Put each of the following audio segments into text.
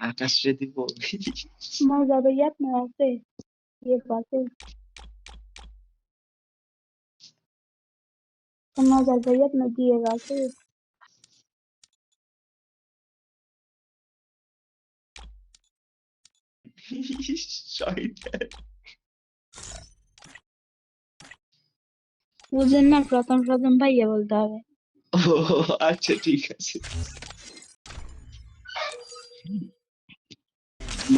আকাশে দিব। मजा भैया अपने से ये बातें मजा भैया अपने दिएगा से শয়তান। मुझे ना प्रथम प्रथम भैया बोलता है ও আচ্ছা ঠিক আছে।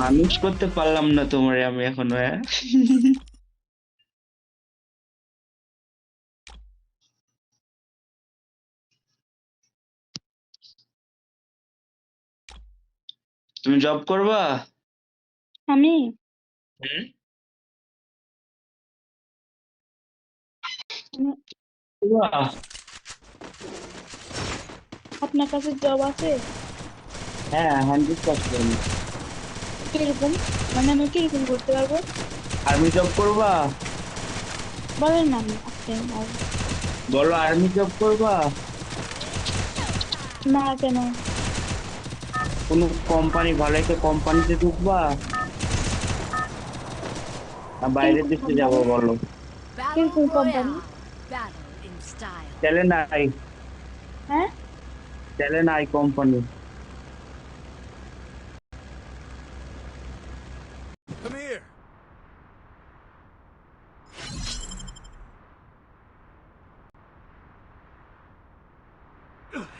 মানুষ করতে পারলাম না তোমারে আমি এখনো। হ্যাঁ তুমি জব করবা? हमें হুম করবা? अपना कैसे जॉब आसे হ্যাঁ 100%। কিরকম মানে আমি কিরকম করতে পারবো আর্মি জব করবা? বলেন না আমি আপনি আর বলো আর্মি জব করবা? না কেন কোনো কোম্পানি, ভালো একটা কোম্পানিতে ঢুকবা না বাইরের কিরকম দেশে যাবো কোম্পানি বলো? Battle কিরকম company Royale. Battle in style. চলে নাই, হ্যাঁ চলে নাই company. Come here.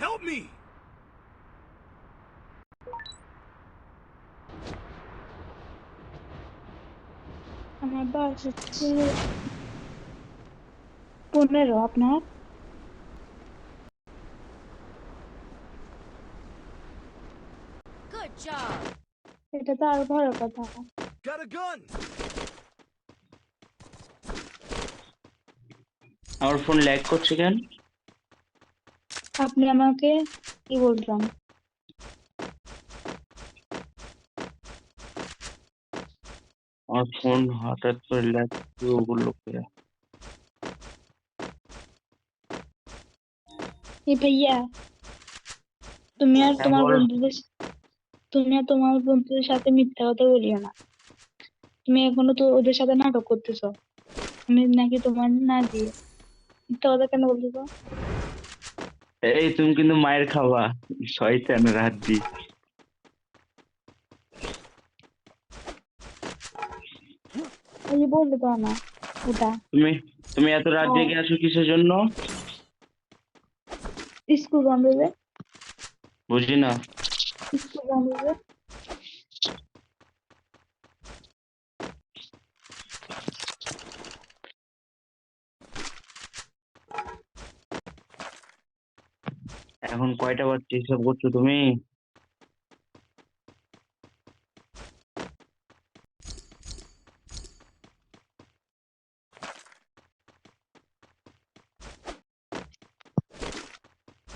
Help me. আমার বয়স হচ্ছে 15 আপনার Good job. এটা তো আর বড় কথা Got a gun. আমার ফোন ল্যাগ করছে কেন? আপনি আমাকে কি বলছেন আমার ফোন হঠাৎ করে ল্যাগ শুরু করলো কে? এই ভাইয়া তুমি আর হ্যাঁ তোমার বল। বন্ধুদের তুমি আর তোমার বন্ধুদের সাথে মিথ্যা কথা বলিও না তুমি এখনো তো ওদের সাথে নাটক করতেছো আমি নাকি তোমার না দিয়ে মিথ্যা কথা কেন বলতেছো এই তুমি কিন্তু মায়ের খাবা, শয়তান রাত দি। ওই যে বলতে দাও না ওটা তুমি তুমি এত রাত আর জেগে আসো কিসের জন্য? স্কুল বন্ধ হবে বুঝি না। স্কুল বন্ধ হবে এখন কয়টা বাজছে হিসাব করছো তুমি?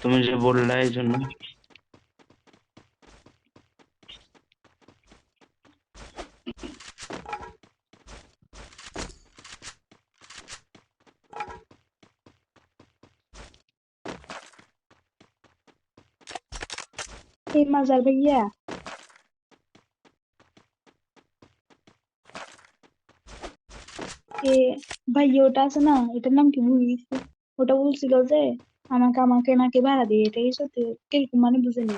তুমি যে বললা এই জন্য। এই মাজার ভাইয়া এ ভাইয়া ওটা আছে না এটার নাম কি ভুলে গেছি ওটা বলছিল যে আমাকে আমাকে নাকি ভাড়া দিয়ে এটা কি সত্যি কিরকম মানে বুঝেনি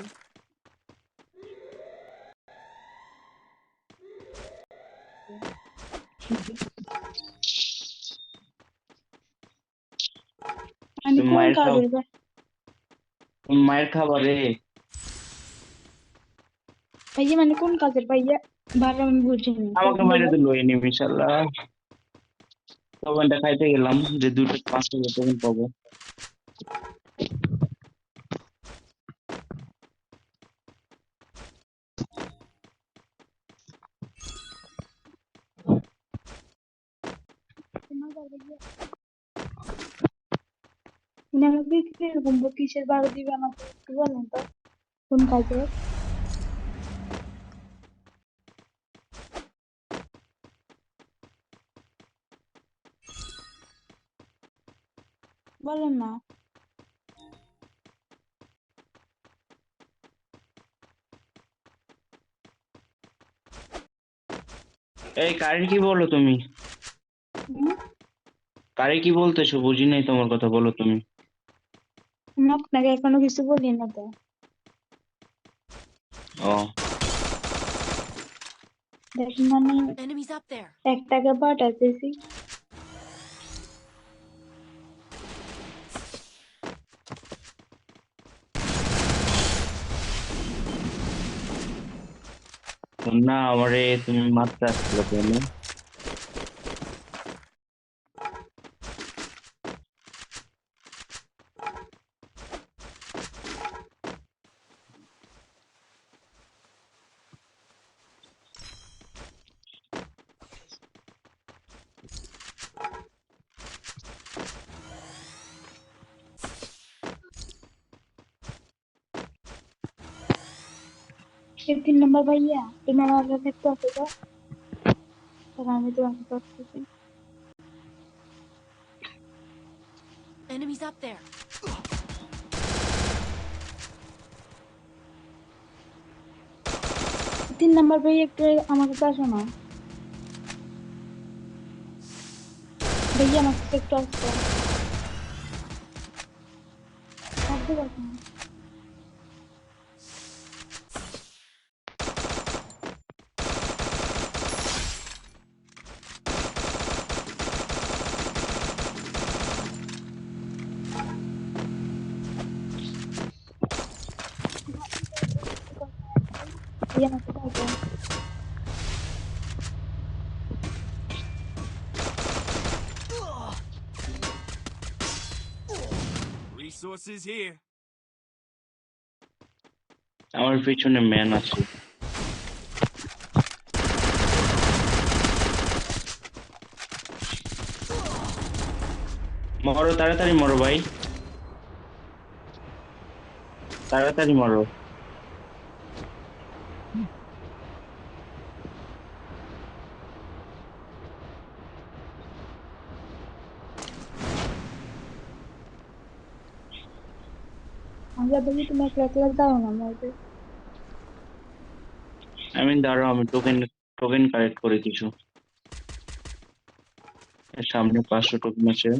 মানে তুমি কোন মায়ের খাও, কাজের তুমি মায়ের খাবার রে। ভাইয়া মানে কোন কাজের ভাইয়া ভাড়া আমি বুঝিনি আমাকে কিরকম মাইরে বললো দিল এই ইনশাল্লাহ। তখনটা খাইতে গেলাম যে 2টা 5 টাকা তখন পাবো। মাজার ভাইয়া মানে আমাকে কিরকম কিসের ভাড়া দিবে আমাকে একটু বলেন তো কোন কাজের বলেন না এই কারে কি বলো তুমি? হুম? কারে কি বলতেছো? বুঝি নাই তোমার কথা, বলো তুমি। আমি আপনাকে এখনো কিছু বলি না তো। ও, দেখেন আমি Enemies up there. 1 টাকা পাঠাইতেছি। না আমারে তুমি মারতে আসছিলে কেন? এই 3 নম্বর ভাইয়া, তুমি আমার কাছে একটু আসো তো, তাহলে আমি তোমাকে করতেছি। Enemies up there. 3 নম্বর ভাইয়া একটু আমার কাছে আসো না। ভাইয়া আমার কাছে একটু আসো। আসতে পারছো না? ভাইয়া আমার কাছে আসো। Resources here. আমার পিছনে ম্যান আছে। মরো, তাড়াতাড়ি মরো ভাই, তাড়াতাড়ি মরো। আমরা ভাইয়া তুমি একলা একলা যাও না মরবে। আমি দাঁড়াও, আমি টোকেন টোকেন কালেক্ট করে কিছু। এর সামনে 500 টোকেন আছে।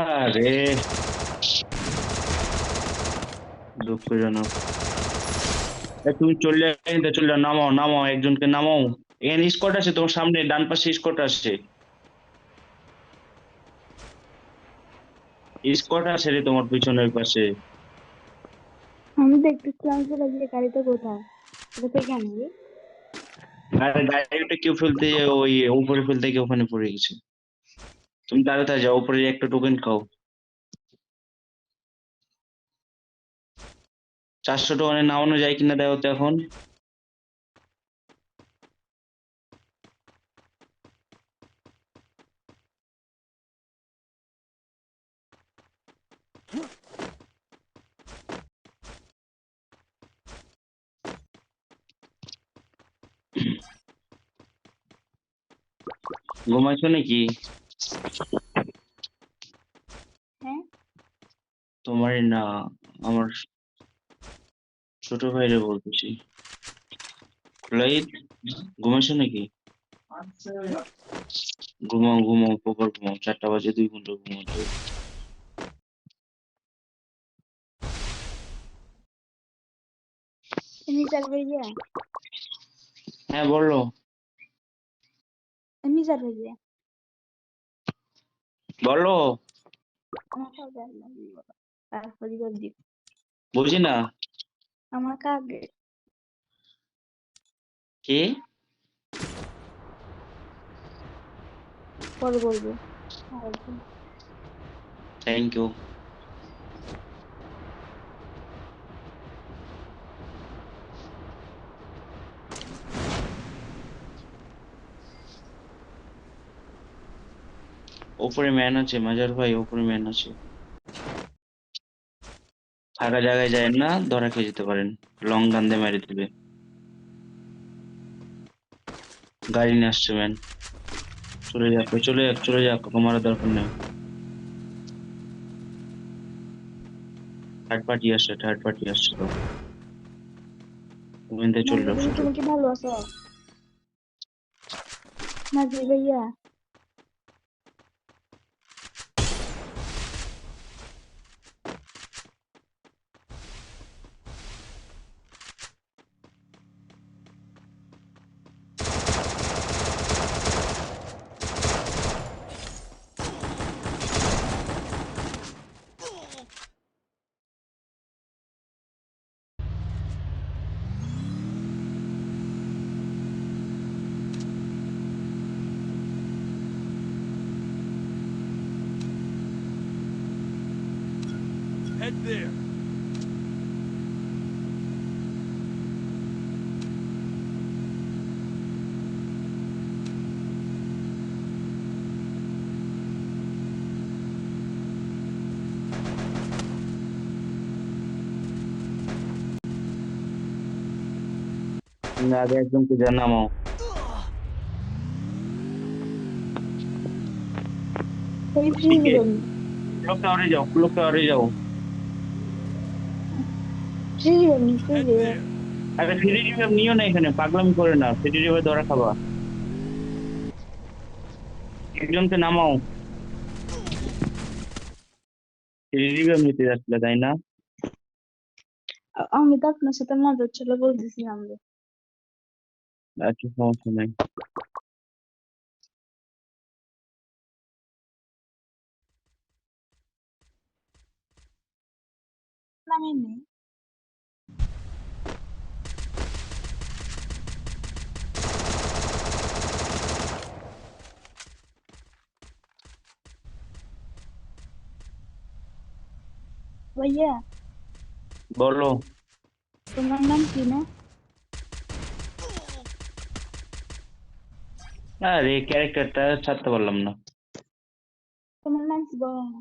আরে দুঃখজনক। তুমি চলে চলে নামাও নামাও, একজনকে নামাও। এখানে স্কট আছে তোমার সামনে, ডান পাশে স্কট আছে। স্কট আছে রে তোমার পিছনের পাশে। আমি দেখতেছিলাম সেটা যে গাড়িটা কোথায়, এটা তো এখানে রে। আর গাড়িটা কেউ ফেলতে, ওই উপরে ফেলতে গিয়ে ওখানে পড়ে গেছে। তুমি তাড়াতাড়ি যাও, উপরে একটা টোকেন খাও। 400 টোকেনে নামানো যায় কিনা দেখো তো এখন। ঘুমাইছো নাকি? হ্যাঁ, তোমার না, আমার ছোট ভাইরে বলতেছি। লাইট, ঘুমাইছো নাকি? ঘুমাও ঘুমাও, প্রপার ঘুমাও, 4টা বাজে, 2 ঘন্টা ঘুমাতে হবে। নিজার ভাইয়া, হ্যাঁ বলো। নিজার ভাইয়া, বলো। আমার কাছে তারপরে বলছি, বুঝি না। আমার কাছে কি? পরে বলবো। Thank you. ওপরে ম্যান আছে মাজার ভাই, ওপরে ম্যান আছে। ফাঁকা জায়গায় যায় না, ধরা খেয়ে যেতে পারেন। লং গান দিয়ে মেরে দিবে। গাড়ি নিয়ে আসছে ম্যান। চলে যাক ওই, চলে যাক চলে যাক, ওকে মারার দরকার নেই। থার্ড পার্টি আসছে তো, ওখান থেকে চলে যাও নাজির সোজা। তুমি কি ভালো আছো? নাজির ভাইয়া, Head there. তুমি আগে একজনকে নামাও। ওই ফ্রি ঠিক দিবেন, ক্লক টাওয়ারে যাও, ক্লক টাওয়ারে যাও। ফ্রি দিবেন, ফ্রি Head দিবেন। there. আরে ফ্রি রিভাইভ নিও না, এখানে পাগলামি করে না, ফ্রি রিভাইভ ধরা খাবা। একজনকে নামাও। ফ্রি রিভাইভ নিতে যাচ্ছিলে তাই না? আমি তো আপনার সাথে মজা ছিল বলতেছিলাম যে আচ্ছা সমস্যা নাই। নামেননি। ভাইয়া, বলো। তোমার নাম কি না? আরে ক্যারেক্টারটা ছাড়তে পারলাম না। তোমার নাম কি বলো না?